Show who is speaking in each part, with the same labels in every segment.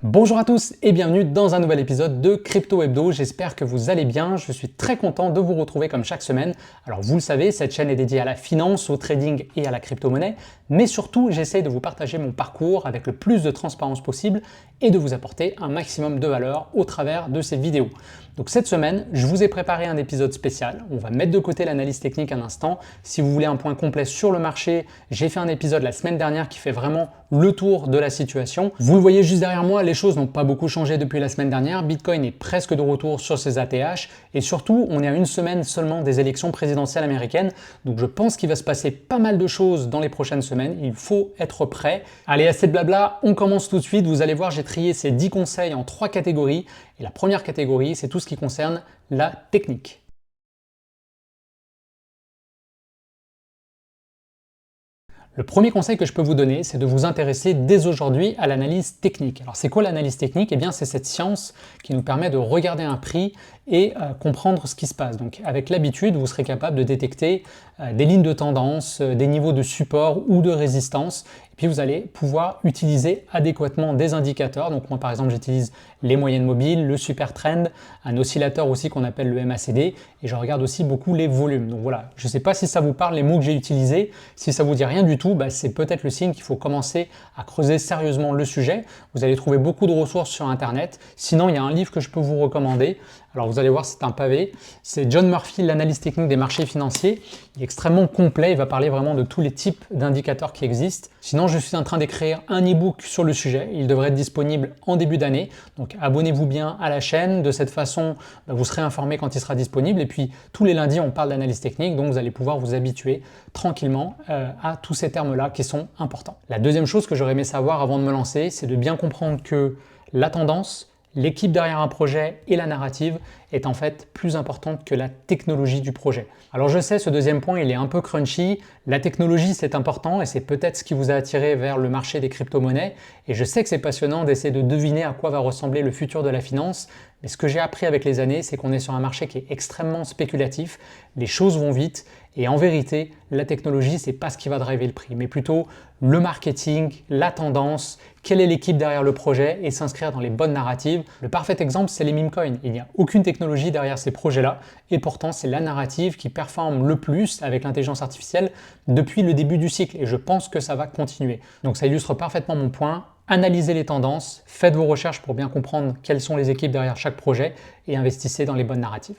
Speaker 1: Bonjour à tous et bienvenue dans un nouvel épisode de Crypto Hebdo. J'espère que vous allez bien. Je suis très content de vous retrouver comme chaque semaine. Alors vous le savez, cette chaîne est dédiée à la finance, au trading et à la crypto-monnaie. Mais surtout, j'essaie de vous partager mon parcours avec le plus de transparence possible et de vous apporter un maximum de valeur au travers de ces vidéos. Donc cette semaine, je vous ai préparé un épisode spécial. On va mettre de côté l'analyse technique un instant. Si vous voulez un point complet sur le marché, j'ai fait un épisode la semaine dernière qui fait vraiment le tour de la situation. Vous le voyez juste derrière moi, les choses n'ont pas beaucoup changé depuis la semaine dernière. Bitcoin est presque de retour sur ses ATH et surtout, on est à une semaine seulement des élections présidentielles américaines. Donc je pense qu'il va se passer pas mal de choses dans les prochaines semaines. Il faut être prêt. Allez, assez de blabla, on commence tout de suite. Vous allez voir, j'ai trié ces 10 conseils en 3 catégories. Et la première catégorie, c'est tout ce qui concerne la technique. Le premier conseil que je peux vous donner, c'est de vous intéresser dès aujourd'hui à l'analyse technique. Alors c'est quoi l'analyse technique? Eh bien c'est cette science qui nous permet de regarder un prix et comprendre ce qui se passe. Donc avec l'habitude, vous serez capable de détecter des lignes de tendance, des niveaux de support ou de résistance. Et puis vous allez pouvoir utiliser adéquatement des indicateurs. Donc moi par exemple j'utilise les moyennes mobiles, le super trend, un oscillateur aussi qu'on appelle le MACD et je regarde aussi beaucoup les volumes. Donc voilà, je ne sais pas si ça vous parle les mots que j'ai utilisés. Si ça vous dit rien du tout, c'est peut-être le signe qu'il faut commencer à creuser sérieusement le sujet. Vous allez trouver beaucoup de ressources sur internet. Sinon il y a un livre que je peux vous recommander. Alors vous allez voir, c'est un pavé. C'est John Murphy, l'analyse technique des marchés financiers. Il est extrêmement complet, il va parler vraiment de tous les types d'indicateurs qui existent. Sinon, je suis en train d'écrire un e-book sur le sujet. Il devrait être disponible en début d'année. Donc abonnez-vous bien à la chaîne. De cette façon, vous serez informé quand il sera disponible. Et puis tous les lundis, on parle d'analyse technique. Donc vous allez pouvoir vous habituer tranquillement à tous ces termes-là qui sont importants. La deuxième chose que j'aurais aimé savoir avant de me lancer, c'est de bien comprendre que la tendance, l'équipe derrière un projet et la narrative est en fait plus importante que la technologie du projet. Alors je sais, ce deuxième point, il est un peu crunchy. La technologie, c'est important et c'est peut-être ce qui vous a attiré vers le marché des crypto-monnaies. Et je sais que c'est passionnant d'essayer de deviner à quoi va ressembler le futur de la finance. Mais ce que j'ai appris avec les années, c'est qu'on est sur un marché qui est extrêmement spéculatif. Les choses vont vite. Et en vérité, la technologie, c'est pas ce qui va driver le prix, mais plutôt le marketing, la tendance, quelle est l'équipe derrière le projet et s'inscrire dans les bonnes narratives. Le parfait exemple, c'est les meme coins. Il n'y a aucune technologie derrière ces projets-là et pourtant, c'est la narrative qui performe le plus avec l'intelligence artificielle depuis le début du cycle et je pense que ça va continuer. Donc ça illustre parfaitement mon point. Analysez les tendances, faites vos recherches pour bien comprendre quelles sont les équipes derrière chaque projet et investissez dans les bonnes narratives.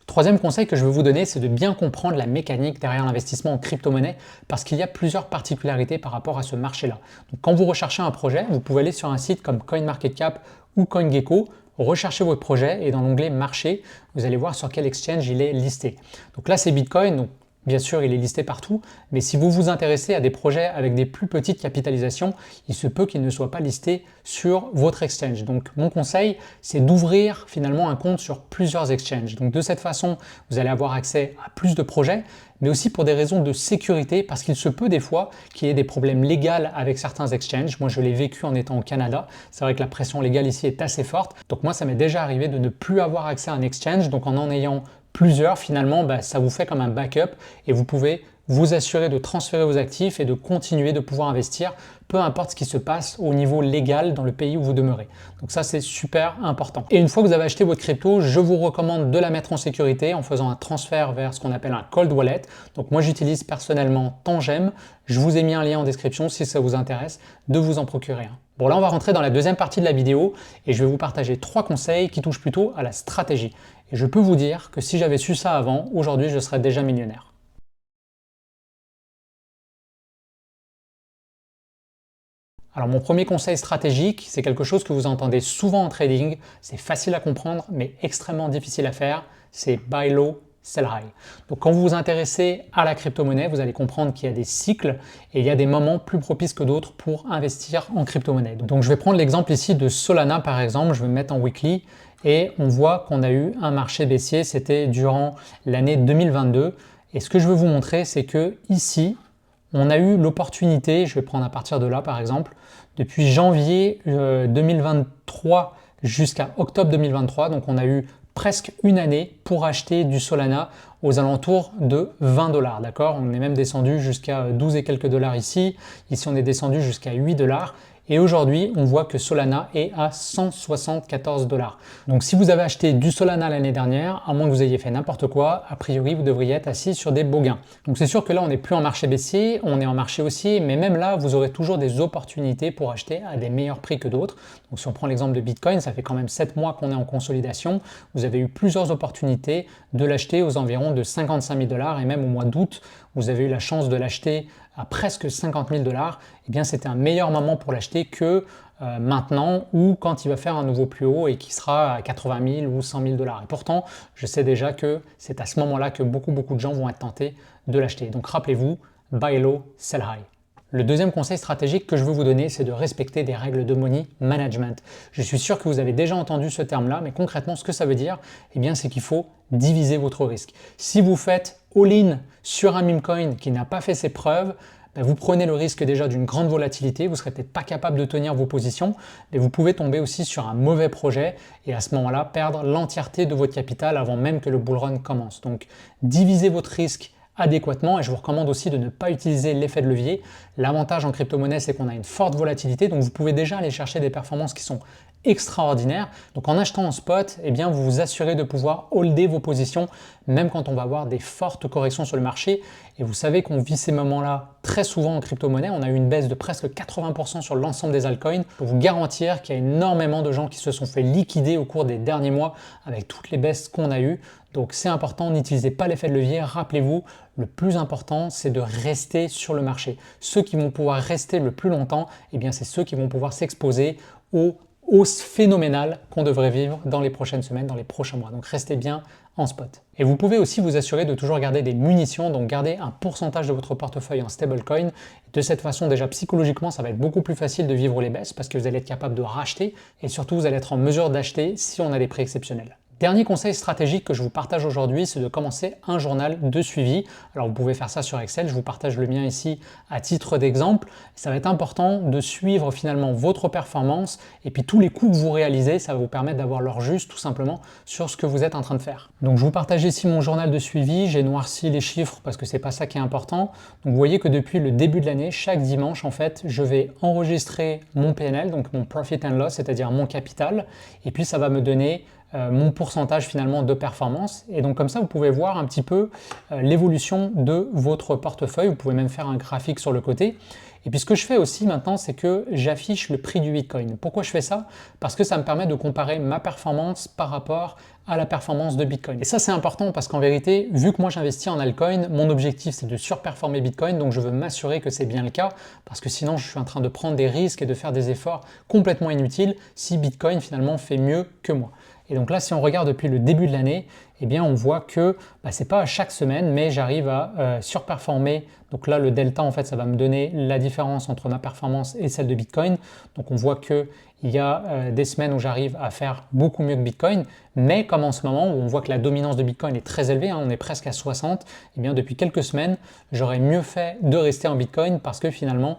Speaker 1: Troisième conseil que je veux vous donner, c'est de bien comprendre la mécanique derrière l'investissement en crypto-monnaie parce qu'il y a plusieurs particularités par rapport à ce marché-là. Donc, quand vous recherchez un projet, vous pouvez aller sur un site comme CoinMarketCap ou CoinGecko, recherchez votre projet et dans l'onglet Marché, vous allez voir sur quel exchange il est listé. Donc là, c'est Bitcoin. Donc, bien sûr, il est listé partout, mais si vous vous intéressez à des projets avec des plus petites capitalisations, il se peut qu'il ne soit pas listé sur votre exchange. Donc mon conseil, c'est d'ouvrir finalement un compte sur plusieurs exchanges. Donc de cette façon, vous allez avoir accès à plus de projets, mais aussi pour des raisons de sécurité, parce qu'il se peut des fois qu'il y ait des problèmes légaux avec certains exchanges. Moi, je l'ai vécu en étant au Canada. C'est vrai que la pression légale ici est assez forte. Donc moi, ça m'est déjà arrivé de ne plus avoir accès à un exchange. Donc en ayant plusieurs, finalement, ça vous fait comme un backup et vous pouvez vous assurer de transférer vos actifs et de continuer de pouvoir investir, peu importe ce qui se passe au niveau légal dans le pays où vous demeurez. Donc ça, c'est super important. Et une fois que vous avez acheté votre crypto, je vous recommande de la mettre en sécurité en faisant un transfert vers ce qu'on appelle un cold wallet. Donc moi, j'utilise personnellement Tangem. Je vous ai mis un lien en description si ça vous intéresse de vous en procurer un. Bon, là, on va rentrer dans la deuxième partie de la vidéo et je vais vous partager 3 conseils qui touchent plutôt à la stratégie. Et je peux vous dire que si j'avais su ça avant, aujourd'hui, je serais déjà millionnaire. Alors mon premier conseil stratégique, c'est quelque chose que vous entendez souvent en trading, c'est facile à comprendre mais extrêmement difficile à faire, c'est buy low, sell high. Donc quand vous vous intéressez à la crypto-monnaie, vous allez comprendre qu'il y a des cycles et il y a des moments plus propices que d'autres pour investir en crypto-monnaie. Donc je vais prendre l'exemple ici de Solana par exemple, je vais me mettre en weekly et on voit qu'on a eu un marché baissier, c'était durant l'année 2022 et ce que je veux vous montrer c'est que ici, on a eu l'opportunité, je vais prendre à partir de là par exemple, depuis janvier 2023 jusqu'à octobre 2023, donc on a eu presque une année pour acheter du Solana aux alentours de 20 $, d'accord? On est même descendu jusqu'à 12 et quelques dollars ici, ici on est descendu jusqu'à 8 $, Et aujourd'hui, on voit que Solana est à 174 $. Donc si vous avez acheté du Solana l'année dernière, à moins que vous ayez fait n'importe quoi, a priori, vous devriez être assis sur des beaux gains. Donc c'est sûr que là, on n'est plus en marché baissier, on est en marché haussier, mais même là, vous aurez toujours des opportunités pour acheter à des meilleurs prix que d'autres. Donc si on prend l'exemple de Bitcoin, ça fait quand même 7 mois qu'on est en consolidation. Vous avez eu plusieurs opportunités de l'acheter aux environs de 55 000 $, et même au mois d'août, vous avez eu la chance de l'acheter à presque 50 000 $. Eh bien, c'était un meilleur moment pour l'acheter que maintenant ou quand il va faire un nouveau plus haut et qui sera à 80 000 ou 100 000 $. Et pourtant, je sais déjà que c'est à ce moment-là que beaucoup de gens vont être tentés de l'acheter. Donc rappelez-vous, buy low, sell high. Le deuxième conseil stratégique que je veux vous donner, c'est de respecter des règles de money management. Je suis sûr que vous avez déjà entendu ce terme-là, mais concrètement, ce que ça veut dire, eh bien, c'est qu'il faut diviser votre risque. Si vous faites all-in sur un meme coin qui n'a pas fait ses preuves, vous prenez le risque déjà d'une grande volatilité, vous ne serez peut-être pas capable de tenir vos positions, et vous pouvez tomber aussi sur un mauvais projet et à ce moment-là perdre l'entièreté de votre capital avant même que le bull run commence. Donc divisez votre risque adéquatement et je vous recommande aussi de ne pas utiliser l'effet de levier. L'avantage en crypto-monnaie, c'est qu'on a une forte volatilité, donc vous pouvez déjà aller chercher des performances qui sont extraordinaires. Donc en achetant en spot, eh bien, vous vous assurez de pouvoir holder vos positions même quand on va avoir des fortes corrections sur le marché. Et vous savez qu'on vit ces moments-là très souvent en crypto-monnaie. On a eu une baisse de presque 80% sur l'ensemble des altcoins. Je peux vous garantir qu'il y a énormément de gens qui se sont fait liquider au cours des derniers mois avec toutes les baisses qu'on a eues. Donc c'est important, n'utilisez pas l'effet de levier. Rappelez-vous, le plus important, c'est de rester sur le marché. Ceux qui vont pouvoir rester le plus longtemps, eh bien, c'est ceux qui vont pouvoir s'exposer aux hausses phénoménales qu'on devrait vivre dans les prochaines semaines, dans les prochains mois. Donc restez bien en spot. Et vous pouvez aussi vous assurer de toujours garder des munitions, donc garder un pourcentage de votre portefeuille en stablecoin. De cette façon, déjà psychologiquement, ça va être beaucoup plus facile de vivre les baisses parce que vous allez être capable de racheter et surtout vous allez être en mesure d'acheter si on a des prix exceptionnels. Dernier conseil stratégique que je vous partage aujourd'hui, c'est de commencer un journal de suivi. Alors vous pouvez faire ça sur Excel, je vous partage le mien ici à titre d'exemple. Ça va être important de suivre finalement votre performance et puis tous les coups que vous réalisez, ça va vous permettre d'avoir l'heure juste tout simplement sur ce que vous êtes en train de faire. Donc je vous partage ici mon journal de suivi, j'ai noirci les chiffres parce que c'est pas ça qui est important. Donc vous voyez que depuis le début de l'année, chaque dimanche en fait, je vais enregistrer mon PNL, donc mon Profit and Loss, c'est-à-dire mon capital, et puis ça va me donner mon pourcentage finalement de performance. Et donc comme ça, vous pouvez voir un petit peu l'évolution de votre portefeuille. Vous pouvez même faire un graphique sur le côté. Et puis ce que je fais aussi maintenant, c'est que j'affiche le prix du Bitcoin. Pourquoi je fais ça? Parce que ça me permet de comparer ma performance par rapport à la performance de Bitcoin. Et ça, c'est important parce qu'en vérité, vu que moi j'investis en altcoin, mon objectif c'est de surperformer Bitcoin, donc je veux m'assurer que c'est bien le cas parce que sinon je suis en train de prendre des risques et de faire des efforts complètement inutiles si Bitcoin finalement fait mieux que moi. Et donc là, si on regarde depuis le début de l'année, eh bien on voit que c'est pas à chaque semaine, mais j'arrive à surperformer. Donc là, le delta, en fait, ça va me donner la différence entre ma performance et celle de Bitcoin. Donc on voit que il y a des semaines où j'arrive à faire beaucoup mieux que Bitcoin, mais comme en ce moment où on voit que la dominance de Bitcoin est très élevée, on est presque à 60, eh bien depuis quelques semaines, j'aurais mieux fait de rester en Bitcoin parce que finalement,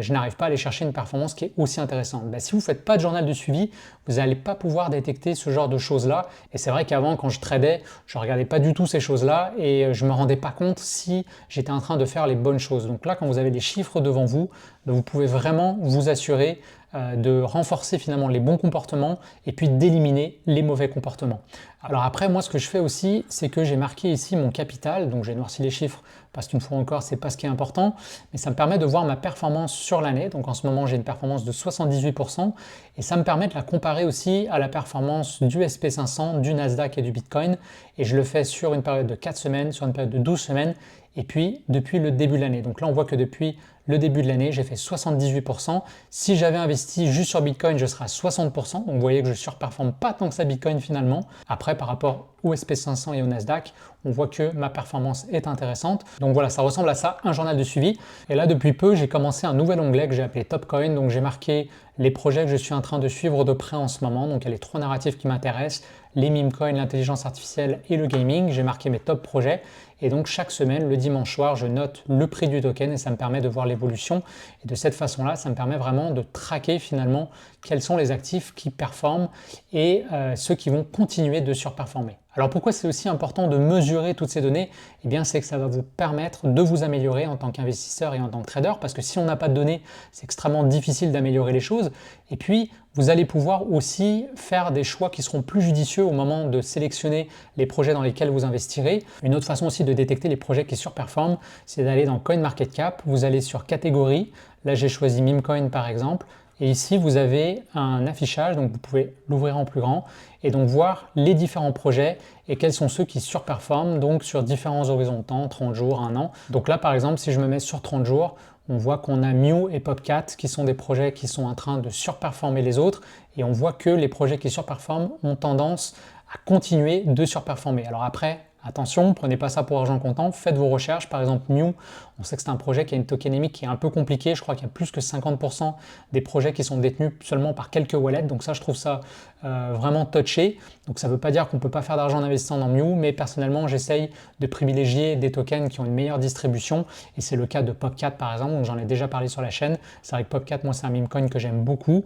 Speaker 1: je n'arrive pas à aller chercher une performance qui est aussi intéressante. Si vous ne faites pas de journal de suivi, vous n'allez pas pouvoir détecter ce genre de choses-là. Et c'est vrai qu'avant, quand je tradais, je ne regardais pas du tout ces choses-là et je ne me rendais pas compte si j'étais en train de faire les bonnes choses. Donc là, quand vous avez des chiffres devant vous, vous pouvez vraiment vous assurer de renforcer finalement les bons comportements et puis d'éliminer les mauvais comportements. Alors après, moi ce que je fais aussi, c'est que j'ai marqué ici mon capital, donc j'ai noirci les chiffres parce qu'une fois encore, c'est pas ce qui est important, mais ça me permet de voir ma performance sur l'année. Donc en ce moment, j'ai une performance de 78% et ça me permet de la comparer aussi à la performance du SP500, du Nasdaq et du Bitcoin. Et je le fais sur une période de 4 semaines, sur une période de 12 semaines et puis depuis le début de l'année. Donc là, on voit que depuis le début de l'année, j'ai fait 78%. Si j'avais investi juste sur Bitcoin, je serais à 60%. Donc vous voyez que je ne surperforme pas tant que ça Bitcoin finalement. Après, par rapport au SP500 et au Nasdaq, on voit que ma performance est intéressante. Donc voilà, ça ressemble à ça, un journal de suivi. Et là, depuis peu, j'ai commencé un nouvel onglet que j'ai appelé Topcoin. Donc j'ai marqué les projets que je suis en train de suivre de près en ce moment. Donc il y a les 3 narratifs qui m'intéressent, les meme coins, l'intelligence artificielle et le gaming. J'ai marqué mes top projets. Et donc chaque semaine, le dimanche soir, je note le prix du token et ça me permet de voir l'évolution. Et de cette façon-là, ça me permet vraiment de traquer finalement quels sont les actifs qui performent et ceux qui vont continuer de surperformer. Alors pourquoi c'est aussi important de mesurer toutes ces données? Eh bien c'est que ça va vous permettre de vous améliorer en tant qu'investisseur et en tant que trader, parce que si on n'a pas de données, c'est extrêmement difficile d'améliorer les choses. Et puis vous allez pouvoir aussi faire des choix qui seront plus judicieux au moment de sélectionner les projets dans lesquels vous investirez. Une autre façon aussi de détecter les projets qui surperforment, c'est d'aller dans CoinMarketCap, vous allez sur catégorie, là j'ai choisi Memecoin par exemple, et ici vous avez un affichage, donc vous pouvez l'ouvrir en plus grand, et donc voir les différents projets et quels sont ceux qui surperforment, donc sur différents horizons de temps, 30 jours, 1 an. Donc là par exemple, si je me mets sur 30 jours, on voit qu'on a Mew et Popcat qui sont des projets qui sont en train de surperformer les autres, et on voit que les projets qui surperforment ont tendance à continuer de surperformer. Alors après, attention, prenez pas ça pour argent comptant, faites vos recherches. Par exemple, Mew, on sait que c'est un projet qui a une tokenomique qui est un peu compliquée. Je crois qu'il y a plus que 50% des projets qui sont détenus seulement par quelques wallets. Donc ça, je trouve ça vraiment touché. Donc ça ne veut pas dire qu'on ne peut pas faire d'argent en investissant dans Mew, mais personnellement, j'essaye de privilégier des tokens qui ont une meilleure distribution. Et c'est le cas de Popcat, par exemple. Donc j'en ai déjà parlé sur la chaîne. C'est vrai que Popcat, moi, c'est un meme coin que j'aime beaucoup,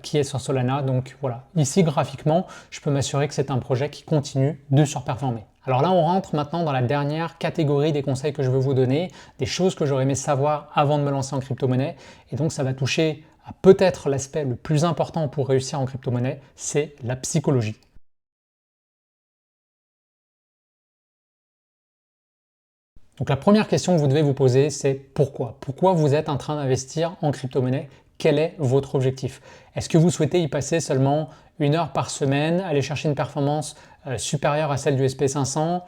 Speaker 1: qui est sur Solana. Donc voilà, ici, graphiquement, je peux m'assurer que c'est un projet qui continue de surperformer. Alors là, on rentre maintenant dans la dernière catégorie des conseils que je veux vous donner, des choses que j'aurais aimé savoir avant de me lancer en crypto-monnaie. Et donc, ça va toucher à peut-être l'aspect le plus important pour réussir en crypto-monnaie, c'est la psychologie. Donc la première question que vous devez vous poser, c'est pourquoi? Pourquoi vous êtes en train d'investir en crypto-monnaie? Quel est votre objectif? Est-ce que vous souhaitez y passer seulement 1 heure par semaine, aller chercher une performance supérieure à celle du SP500?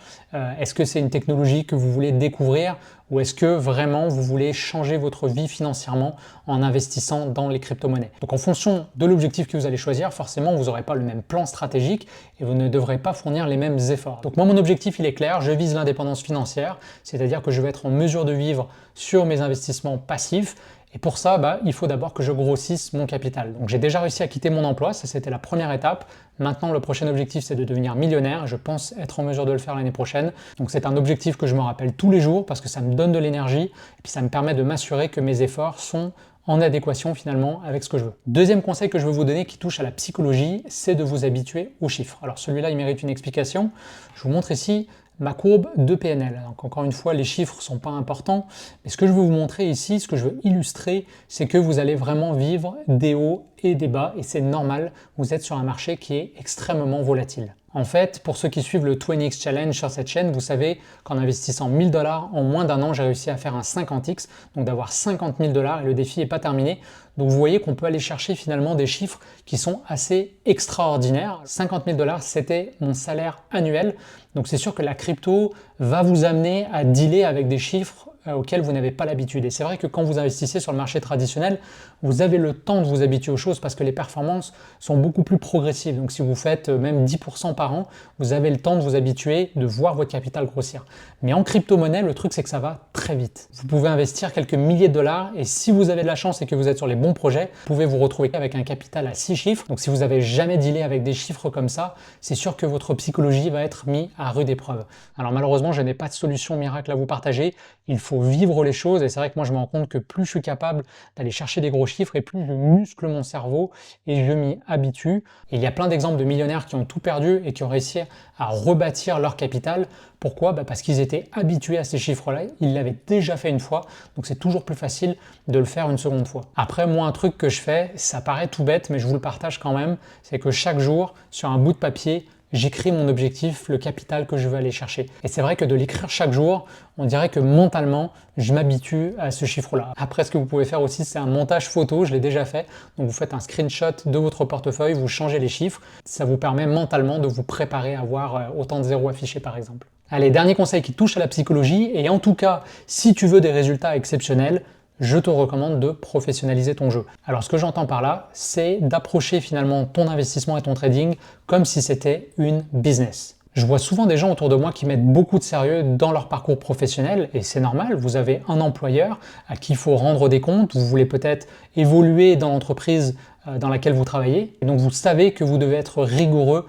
Speaker 1: Est-ce que c'est une technologie que vous voulez découvrir? Ou est-ce que vraiment vous voulez changer votre vie financièrement en investissant dans les crypto-monnaies? Donc en fonction de l'objectif que vous allez choisir, forcément vous n'aurez pas le même plan stratégique et vous ne devrez pas fournir les mêmes efforts. Donc moi mon objectif il est clair, je vise l'indépendance financière, c'est-à-dire que je vais être en mesure de vivre sur mes investissements passifs. Et pour ça, il faut d'abord que je grossisse mon capital. Donc j'ai déjà réussi à quitter mon emploi, ça c'était la première étape. Maintenant le prochain objectif c'est de devenir millionnaire, je pense être en mesure de le faire l'année prochaine. Donc c'est un objectif que je me rappelle tous les jours parce que ça me donne de l'énergie et puis ça me permet de m'assurer que mes efforts sont en adéquation finalement avec ce que je veux. Deuxième conseil que je veux vous donner qui touche à la psychologie, c'est de vous habituer aux chiffres. Alors celui-là il mérite une explication. Je vous montre ici ma courbe de PNL. Donc encore une fois, les chiffres ne sont pas importants, mais ce que je veux vous montrer ici, ce que je veux illustrer, c'est que vous allez vraiment vivre des hauts et des bas, et c'est normal, vous êtes sur un marché qui est extrêmement volatile. En fait, pour ceux qui suivent le 20x Challenge sur cette chaîne, vous savez qu'en investissant 1000 $, en moins d'un an, j'ai réussi à faire un 50x, donc d'avoir 50 000 $, et le défi n'est pas terminé. Donc vous voyez qu'on peut aller chercher finalement des chiffres qui sont assez extraordinaires. 50 000 $, c'était mon salaire annuel. Donc c'est sûr que la crypto va vous amener à dealer avec des chiffres auxquels vous n'avez pas l'habitude. Et c'est vrai que quand vous investissez sur le marché traditionnel, vous avez le temps de vous habituer aux choses parce que les performances sont beaucoup plus progressives. Donc si vous faites même 10% par an, vous avez le temps de vous habituer, de voir votre capital grossir. Mais en crypto-monnaie, le truc c'est que ça va très vite. Vous pouvez investir quelques milliers de dollars et si vous avez de la chance et que vous êtes sur les bons projets, vous pouvez vous retrouver avec un capital à 6 chiffres. Donc si vous n'avez jamais dealé avec des chiffres comme ça, c'est sûr que votre psychologie va être mise à rude épreuve. Alors malheureusement, je n'ai pas de solution miracle à vous partager. Il faut vivre les choses et c'est vrai que moi je me rends compte que plus je suis capable d'aller chercher des gros chiffres et plus je muscle mon cerveau et je m'y habitue. Et il y a plein d'exemples de millionnaires qui ont tout perdu et qui ont réussi à rebâtir leur capital. Pourquoi? Parce qu'ils étaient habitués à ces chiffres-là, ils l'avaient déjà fait une fois, donc c'est toujours plus facile de le faire une seconde fois. Après, moi, un truc que je fais, ça paraît tout bête, mais je vous le partage quand même, c'est que chaque jour, sur un bout de papier, j'écris mon objectif, le capital que je veux aller chercher. Et c'est vrai que de l'écrire chaque jour, on dirait que mentalement, je m'habitue à ce chiffre-là. Après, ce que vous pouvez faire aussi, c'est un montage photo, je l'ai déjà fait. Donc vous faites un screenshot de votre portefeuille, vous changez les chiffres. Ça vous permet mentalement de vous préparer à avoir autant de zéros affichés par exemple. Allez, dernier conseil qui touche à la psychologie, et en tout cas, si tu veux des résultats exceptionnels, je te recommande de professionnaliser ton jeu. Alors ce que j'entends par là, c'est d'approcher finalement ton investissement et ton trading comme si c'était une business. Je vois souvent des gens autour de moi qui mettent beaucoup de sérieux dans leur parcours professionnel et c'est normal, vous avez un employeur à qui il faut rendre des comptes, vous voulez peut-être évoluer dans l'entreprise dans laquelle vous travaillez, et donc vous savez que vous devez être rigoureux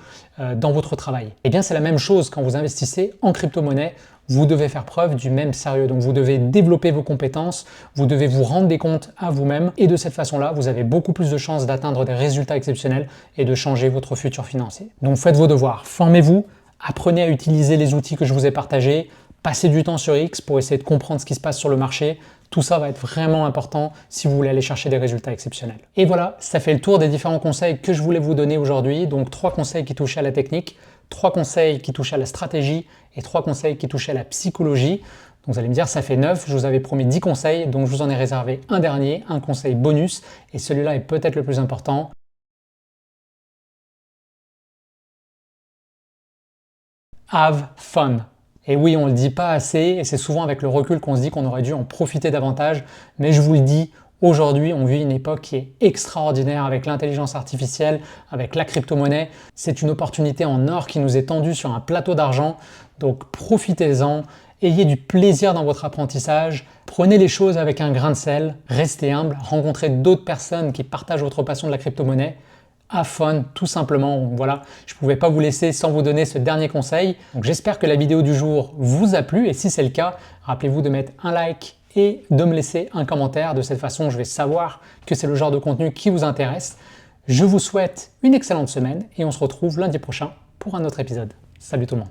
Speaker 1: dans votre travail. Et bien c'est la même chose quand vous investissez en crypto-monnaie, vous devez faire preuve du même sérieux. Donc vous devez développer vos compétences, vous devez vous rendre des comptes à vous-même, et de cette façon-là, vous avez beaucoup plus de chances d'atteindre des résultats exceptionnels et de changer votre futur financier. Donc faites vos devoirs, formez-vous, apprenez à utiliser les outils que je vous ai partagés, passez du temps sur X pour essayer de comprendre ce qui se passe sur le marché. Tout ça va être vraiment important si vous voulez aller chercher des résultats exceptionnels. Et voilà, ça fait le tour des différents conseils que je voulais vous donner aujourd'hui. Donc 3 conseils qui touchent à la technique, 3 conseils qui touchent à la stratégie et 3 conseils qui touchent à la psychologie. Donc vous allez me dire, ça fait 9, je vous avais promis 10 conseils, donc je vous en ai réservé un dernier, un conseil bonus, et celui-là est peut-être le plus important. Have fun. Et oui, on ne le dit pas assez, et c'est souvent avec le recul qu'on se dit qu'on aurait dû en profiter davantage, mais je vous le dis, aujourd'hui, on vit une époque qui est extraordinaire avec l'intelligence artificielle, avec la crypto-monnaie. C'est une opportunité en or qui nous est tendue sur un plateau d'argent, donc profitez-en, ayez du plaisir dans votre apprentissage, prenez les choses avec un grain de sel, restez humble, rencontrez d'autres personnes qui partagent votre passion de la crypto-monnaie. Have fun, tout simplement. Voilà, je ne pouvais pas vous laisser sans vous donner ce dernier conseil. Donc j'espère que la vidéo du jour vous a plu, et si c'est le cas, rappelez-vous de mettre un like et de me laisser un commentaire. De cette façon, je vais savoir que c'est le genre de contenu qui vous intéresse. Je vous souhaite une excellente semaine et on se retrouve lundi prochain pour un autre épisode. Salut tout le monde.